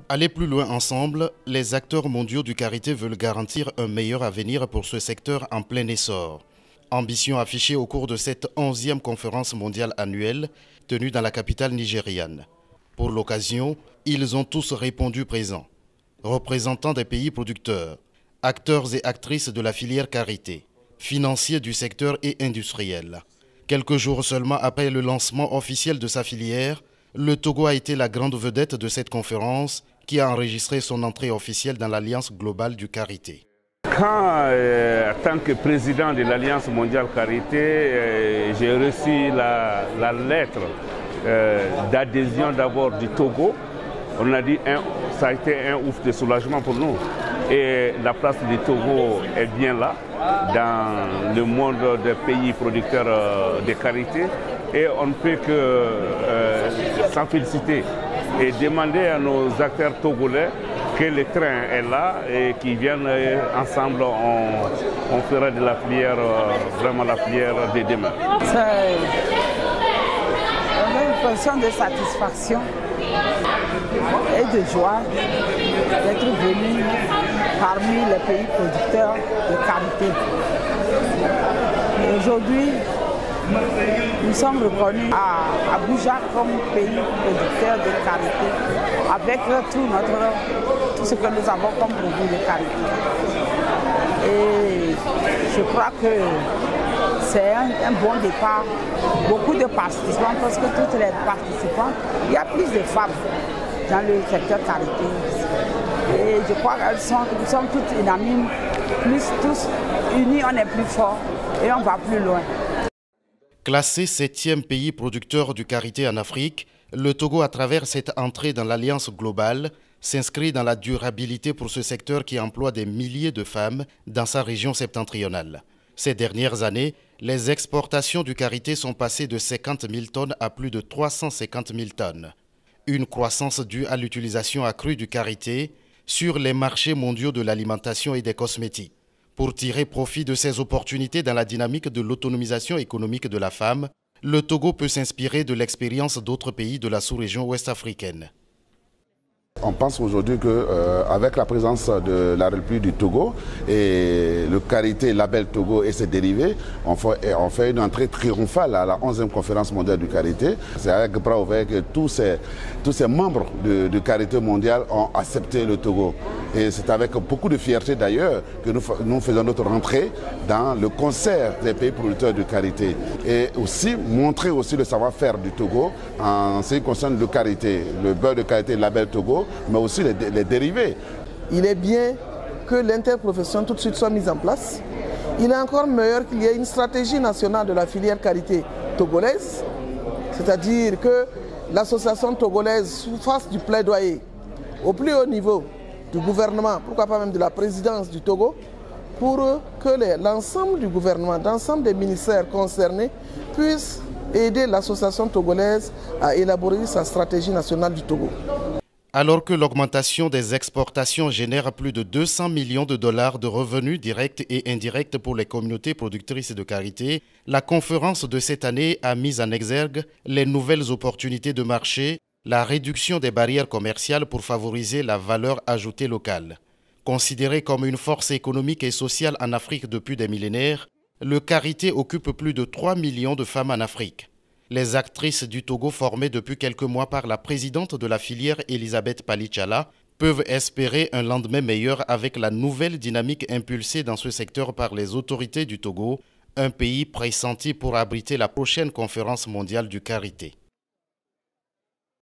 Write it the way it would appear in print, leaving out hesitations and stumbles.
Aller plus loin ensemble, les acteurs mondiaux du karité veulent garantir un meilleur avenir pour ce secteur en plein essor. Ambition affichée au cours de cette 11e conférence mondiale annuelle tenue dans la capitale nigériane. Pour l'occasion, ils ont tous répondu présents. Représentants des pays producteurs, acteurs et actrices de la filière karité, financiers du secteur et industriels. Quelques jours seulement après le lancement officiel de sa filière, le Togo a été la grande vedette de cette conférence qui a enregistré son entrée officielle dans l'Alliance globale du karité. Quand, en tant que président de l'Alliance mondiale karité, j'ai reçu la lettre d'adhésion d'abord du Togo, on a dit ça a été un ouf de soulagement pour nous. Et la place du Togo est bien là, dans le monde des pays producteurs de karité. Et on ne peut que s'en féliciter et demander à nos acteurs togolais que le train est là et qu'ils viennent ensemble, on fera de la filière, vraiment la filière de demain. C'est une impression de satisfaction et de joie d'être venu parmi les pays producteurs de karité. Aujourd'hui, nous sommes reconnus à Abuja comme pays producteur de karité, avec tout ce que nous avons comme produit de karité. Et je crois que c'est un bon départ. Beaucoup de participants, parce que toutes les participants, il y a plus de femmes dans le secteur karité. Et je crois qu'elles sont toutes unanimes, tous unis, on est plus forts et on va plus loin. Classé 7e pays producteur du karité en Afrique, le Togo, à travers cette entrée dans l'Alliance globale, s'inscrit dans la durabilité pour ce secteur qui emploie des milliers de femmes dans sa région septentrionale. Ces dernières années, les exportations du karité sont passées de 50 000 tonnes à plus de 350 000 tonnes. Une croissance due à l'utilisation accrue du karité sur les marchés mondiaux de l'alimentation et des cosmétiques. Pour tirer profit de ces opportunités dans la dynamique de l'autonomisation économique de la femme, le Togo peut s'inspirer de l'expérience d'autres pays de la sous-région ouest-africaine. On pense aujourd'hui qu'avec la présence de la République du Togo et le karité label Togo et ses dérivés, on fait une entrée triomphale à la 11e conférence mondiale du karité. C'est avec bras ouverts que tous ces membres du karité mondial ont accepté le Togo. Et c'est avec beaucoup de fierté d'ailleurs que nous faisons notre rentrée dans le concert des pays producteurs du karité. Et aussi montrer aussi le savoir-faire du Togo en ce qui concerne le karité, le beurre de karité label Togo, mais aussi les dérivés. Il est bien que l'interprofession tout de suite soit mise en place. Il est encore meilleur qu'il y ait une stratégie nationale de la filière karité togolaise, c'est-à-dire que l'association togolaise fasse du plaidoyer au plus haut niveau du gouvernement, pourquoi pas même de la présidence du Togo, pour que l'ensemble du gouvernement, l'ensemble des ministères concernés puissent aider l'association togolaise à élaborer sa stratégie nationale du Togo. Alors que l'augmentation des exportations génère plus de 200 millions de dollars de revenus directs et indirects pour les communautés productrices de karité, la conférence de cette année a mis en exergue les nouvelles opportunités de marché, la réduction des barrières commerciales pour favoriser la valeur ajoutée locale. Considéré comme une force économique et sociale en Afrique depuis des millénaires, le karité occupe plus de 3 millions de femmes en Afrique. Les actrices du Togo formées depuis quelques mois par la présidente de la filière Elisabeth Palichala peuvent espérer un lendemain meilleur avec la nouvelle dynamique impulsée dans ce secteur par les autorités du Togo, un pays pressenti pour abriter la prochaine conférence mondiale du karité.